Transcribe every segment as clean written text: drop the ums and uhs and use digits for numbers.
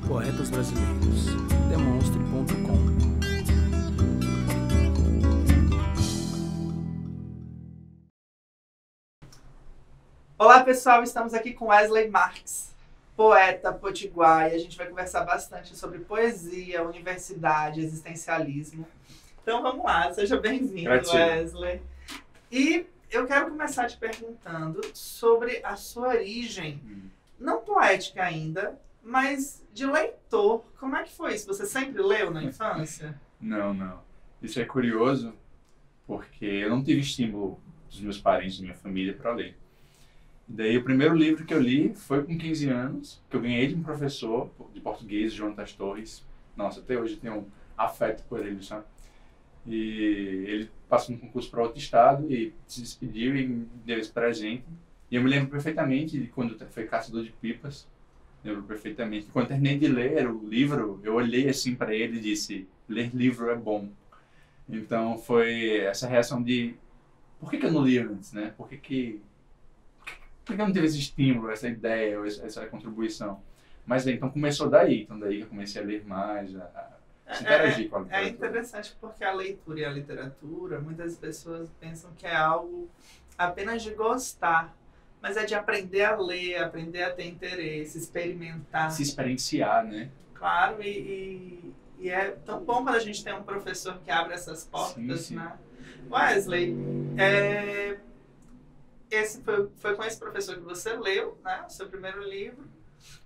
Poetas Brasileiros. Demonstre.com. Olá pessoal, estamos aqui com Wesley Marques, poeta potiguar, e a gente vai conversar bastante sobre poesia, universidade, existencialismo. Então vamos lá, seja bem-vindo, Wesley. E eu quero começar te perguntando sobre a sua origem, não poética ainda, mas de leitor. Como é que foi isso? Você sempre leu na infância? Não. Isso é curioso, porque eu não tive estímulo dos meus parentes, da minha família, para ler. E daí o primeiro livro que eu li foi com 15 anos, que eu ganhei de um professor de português, Jonatas Torres. Nossa, até hoje eu tenho um afeto por ele, sabe? E ele passou no concurso para outro estado e se despediu e me deu esse presente. E eu me lembro perfeitamente de quando foi Caçador de Pipas. Lembro perfeitamente. Quando terminei de ler o livro, eu olhei assim para ele e disse: ler livro é bom. Então foi essa reação de: por que eu não li antes, né? Por que eu não tive esse estímulo, essa ideia, essa contribuição? Mas então começou daí. Então daí que eu comecei a ler mais, a se interagir com a literatura. É interessante porque a leitura e a literatura, muitas pessoas pensam que é algo apenas de gostar, mas é de aprender a ler, aprender a ter interesse, experimentar. Se experienciar, né? Claro, e é tão bom quando a gente tem um professor que abre essas portas, sim. né? Wesley, esse foi com esse professor que você leu, né, o seu primeiro livro.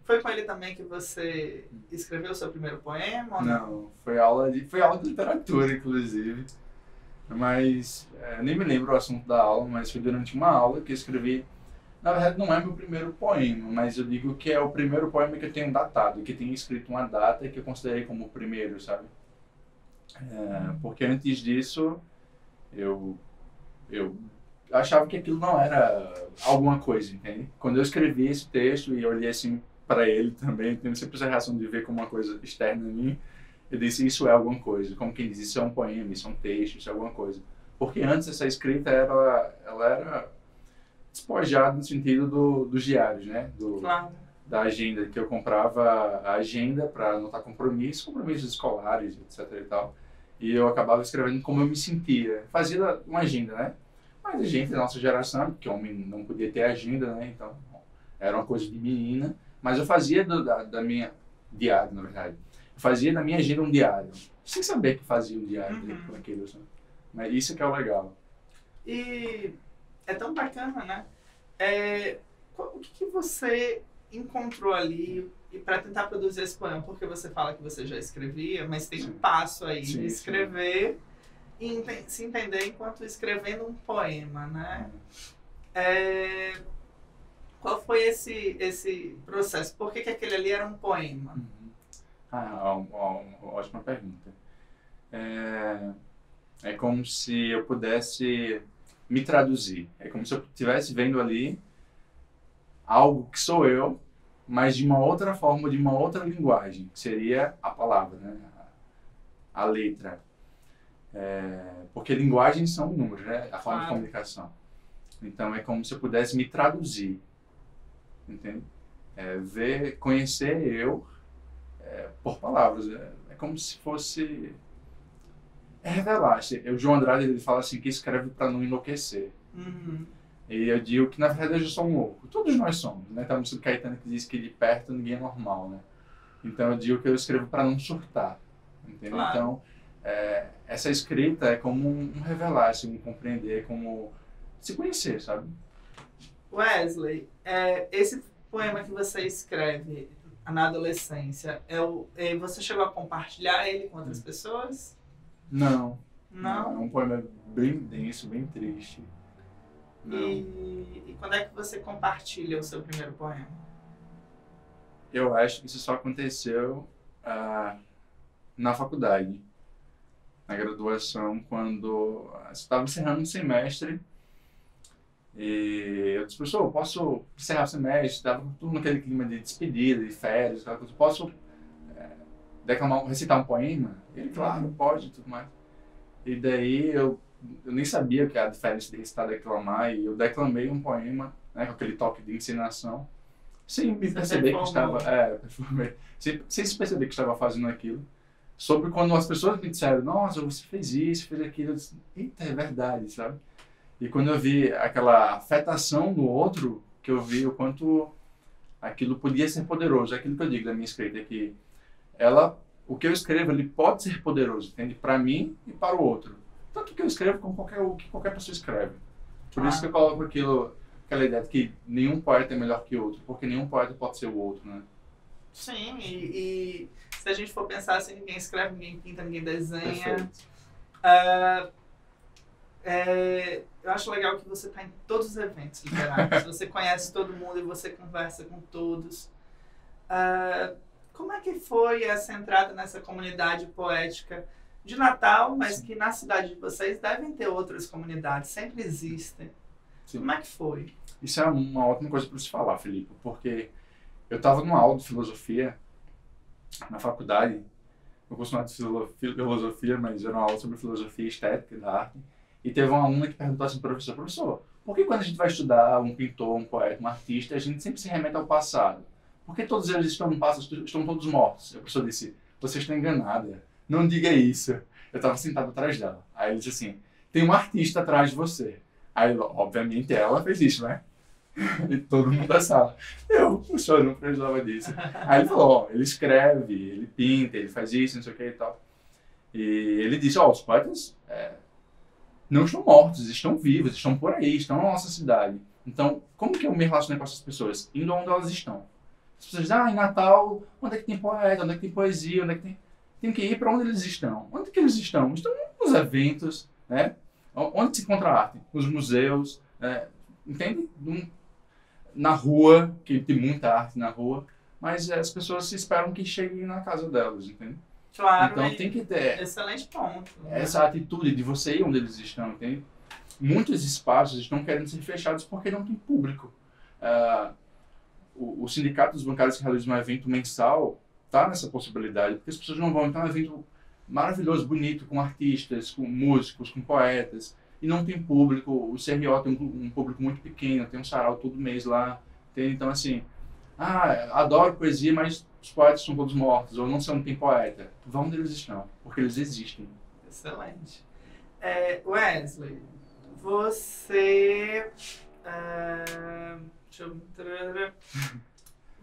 Foi com ele também que você escreveu o seu primeiro poema? Não, foi aula de literatura, inclusive. Mas nem me lembro o assunto da aula, mas foi durante uma aula que eu escrevi. Na verdade, não é meu primeiro poema, mas eu digo que é o primeiro poema que eu tenho datado, que tenho escrito uma data que eu considerei como o primeiro, sabe? Porque antes disso, eu achava que aquilo não era alguma coisa, entende? Quando eu escrevi esse texto e eu olhei assim para ele também, tendo sempre essa reação de ver como uma coisa externa em mim, eu disse: isso é alguma coisa. Como quem diz, isso é um poema, isso é um texto, isso é alguma coisa. Porque antes essa escrita ela era despojada no sentido dos diários, né? Claro. Da agenda, que eu comprava a agenda para anotar compromissos escolares, etc e tal. E eu acabava escrevendo como eu me sentia. Fazia uma agenda, né? Mas a gente da nossa geração, porque homem não podia ter agenda, né? Então, era uma coisa de menina. Mas eu fazia da minha diário, na verdade. Eu fazia da minha agenda um diário. Sem saber que fazia um diário com aquilo, sabe? Mas isso que é o legal. E é tão bacana, né? O que você encontrou ali e para tentar produzir esse poema? Porque você fala que você já escrevia, mas tem um passo aí de escrever e se entender enquanto escrevendo um poema, né? Qual foi esse processo? Por que aquele ali era um poema? Uma ótima pergunta. É como se eu pudesse me traduzir. É como se eu estivesse vendo ali algo que sou eu, mas de uma outra forma, de uma outra linguagem, que seria a palavra, né? A letra. Porque linguagens são números, né? A forma de comunicação. Então é como se eu pudesse me traduzir, entende? Conhecer eu por palavras. É como se fosse revelar. O João Andrade, ele fala assim que escreve para não enlouquecer. E eu digo que na verdade eu sou um louco. Todos nós somos, né? Tem a música do Caetano que diz que de perto ninguém é normal, né? Então eu digo que eu escrevo para não surtar, entende? Claro. Então essa escrita é como um revelar, assim, um compreender, como se conhecer, sabe? Wesley, esse poema que você escreve na adolescência, você chegou a compartilhar ele com outras pessoas? Não. É um poema bem denso, bem triste. E quando é que você compartilha o seu primeiro poema? Eu acho que isso só aconteceu na faculdade, na graduação, quando estava encerrando um semestre. E eu disse: professor, posso encerrar o semestre? Estava tudo naquele clima de despedida, de férias, posso recitar um poema? Ele: claro, pode, tudo mais. E daí eu nem sabia que era a diferença de recitar e declamar, e eu declamei um poema, né, com aquele toque de encenação, sem me Você perceber que performou. performei, sem se perceber que estava fazendo aquilo. Sobre quando as pessoas me disseram, nossa, você fez isso, fez aquilo, eu disse, eita, é verdade, sabe? E quando eu vi aquela afetação no outro, que eu vi o quanto aquilo podia ser poderoso. Aquilo que eu digo da minha escrita é que o que eu escrevo, ele pode ser poderoso, entende? Para mim e para o outro. Tanto que eu escrevo como o que qualquer pessoa escreve. Por isso que eu coloco aquela ideia de que nenhum poeta é melhor que o outro, porque nenhum poeta pode ser o outro, né? Sim, e se a gente for pensar assim, ninguém escreve, ninguém pinta, ninguém desenha. Perfeito. Eu acho legal que você está em todos os eventos literários. Você conhece todo mundo e você conversa com todos. Como é que foi essa entrada nessa comunidade poética de Natal, mas Sim. que na cidade de vocês devem ter outras comunidades, sempre existem. Sim. Como é que foi? Isso é uma ótima coisa para se falar, Felipe, porque eu estava numa aula de filosofia na faculdade, eu curso de filosofia, mas era uma aula sobre filosofia estética da arte, e teve uma aluna que perguntou assim, professor, por que quando a gente vai estudar um pintor, um poeta, um artista, a gente sempre se remete ao passado? Por que todos eles estão no passado, estão todos mortos? E a professora disse, você está enganada, não diga isso. Eu estava sentado atrás dela. Aí ele disse assim, tem um artista atrás de você. Aí, obviamente, ela fez isso, né? E todo mundo da sala. O senhor não precisava disso. Aí ele falou, ó, ele escreve, ele pinta, ele faz isso, não sei o que e tal. E ele disse, ó, os poetas não estão mortos, estão vivos, estão por aí, estão na nossa cidade. Então, como que eu me relacionei com essas pessoas? Indo onde elas estão. As pessoas dizem, em Natal, onde é que tem poeta, onde é que tem poesia, onde é que tem... Tem que ir para onde eles estão. Onde que eles estão? Estão nos eventos, né? Onde se encontra arte? Nos museus, entende? Na rua, que tem muita arte na rua, mas as pessoas esperam que cheguem na casa delas, entende? Claro, Então tem que ter excelente ponto. essa atitude de você ir onde eles estão, entende? Muitos espaços estão querendo ser fechados porque não tem público. O Sindicato dos Bancários que realiza um evento mensal está nessa possibilidade, porque as pessoas não vão. Então é um evento maravilhoso, bonito, com artistas, com músicos, com poetas, e não tem público. O CRO tem um público muito pequeno, tem um sarau todo mês lá. Então, assim, adoro poesia, mas os poetas são todos mortos, ou não sei onde tem poeta. Vão onde eles estão, porque eles existem. Excelente. Wesley, você...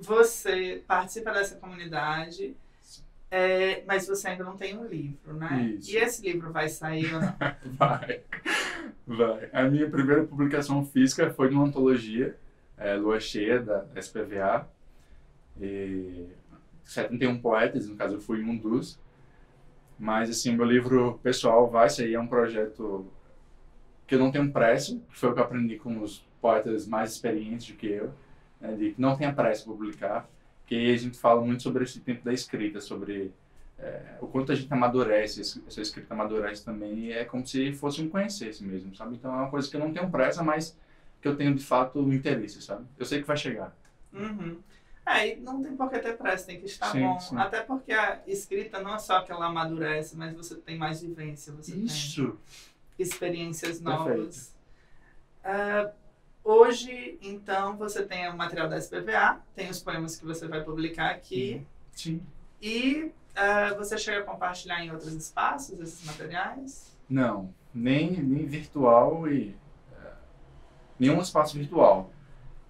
Você participa dessa comunidade, mas você ainda não tem um livro, né? Isso. E esse livro vai sair ou não? Vai. A minha primeira publicação física foi numa antologia, Lua Cheia, da SPVA. E 71 poetas, no caso eu fui um dos. Mas, assim, meu livro pessoal vai sair, é um projeto que eu não tenho pressa, que foi o que eu aprendi com os poetas mais experientes do que eu, né, de que não tenha pressa para publicar, que a gente fala muito sobre esse tempo da escrita, sobre o quanto a gente amadurece, essa escrita amadurece também, e é como se fosse um conhecer-se mesmo, sabe? Então é uma coisa que eu não tenho pressa, mas que eu tenho de fato interesse, sabe? Eu sei que vai chegar. Uhum. E não tem por que ter pressa, tem que estar Sim, bom. sim. Até porque a escrita não é só que ela amadurece, mas você tem mais vivência, você Isso! tem experiências Perfeito. novas. Hoje, então, você tem o material da SPVA, tem os poemas que você vai publicar aqui, Sim. e você chega a compartilhar em outros espaços esses materiais? Não, nem virtual e nenhum espaço virtual.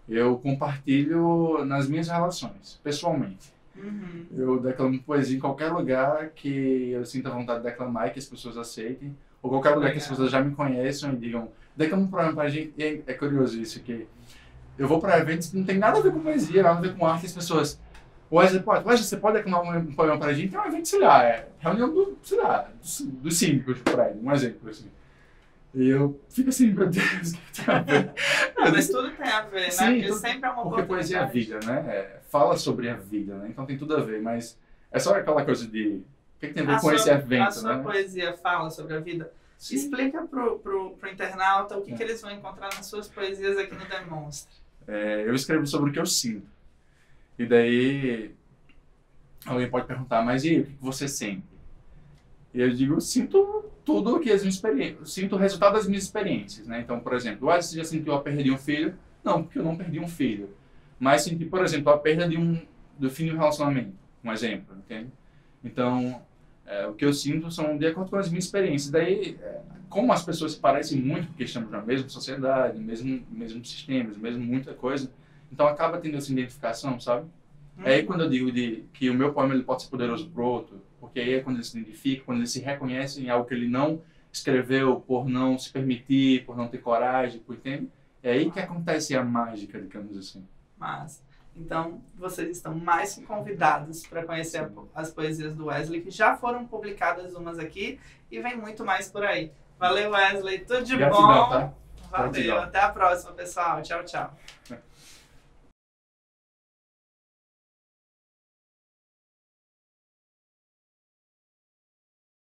Eu compartilho nas minhas relações, pessoalmente. Uhum. Eu declamo poesia em qualquer lugar que eu sinta vontade de declamar e que as pessoas aceitem, ou qualquer lugar que as pessoas já me conheçam e digam, declama um poema pra gente. E é curioso isso, que eu vou para eventos que não tem nada a ver com poesia, nada a ver com arte, e as pessoas... Wesley, você pode declamar um poema pra gente? É um evento, sei lá, reunião dos síndicos do prédio, um exemplo, assim. E eu fico assim, meu Deus, o que tem a ver? Mas tudo tem a ver, né? Sim, Porque tudo- sempre é uma Porque poesia é oportunidade. vida, né? Fala sobre a vida, né? Então tem tudo a ver, mas é só aquela coisa de... O que tem a ver com esse A evento, sua né? poesia fala sobre a vida? Sim. Explica pro internauta o que eles vão encontrar nas suas poesias aqui no Demonstra. Eu escrevo sobre o que eu sinto. E daí alguém pode perguntar, mas e aí, o que você sente? E eu digo, eu sinto tudo que as minhas experiências, sinto o resultado das minhas experiências, né? Então, por exemplo, você já sentiu a perder um filho? Não, porque eu não perdi um filho. mas sentir, por exemplo, a perda do fim de um relacionamento, um exemplo, entende? Então, o que eu sinto são de acordo com as minhas experiências. Daí, como as pessoas se parecem muito, porque estamos na mesma sociedade, mesmo sistemas, mesmo muita coisa, então acaba tendo essa identificação, sabe? É aí quando eu digo que o meu poema ele pode ser poderoso para o outro, porque aí é quando ele se identifica, quando ele se reconhece em algo que ele não escreveu por não se permitir, por não ter coragem, entende? É aí que acontece a mágica, digamos assim. Mas, então, vocês estão mais que convidados para conhecer as poesias do Wesley, que já foram publicadas umas aqui, e vem muito mais por aí. Valeu, Wesley. Tudo de Gratidão, bom. tá? Valeu. Gratidão. Até a próxima, pessoal. Tchau, tchau.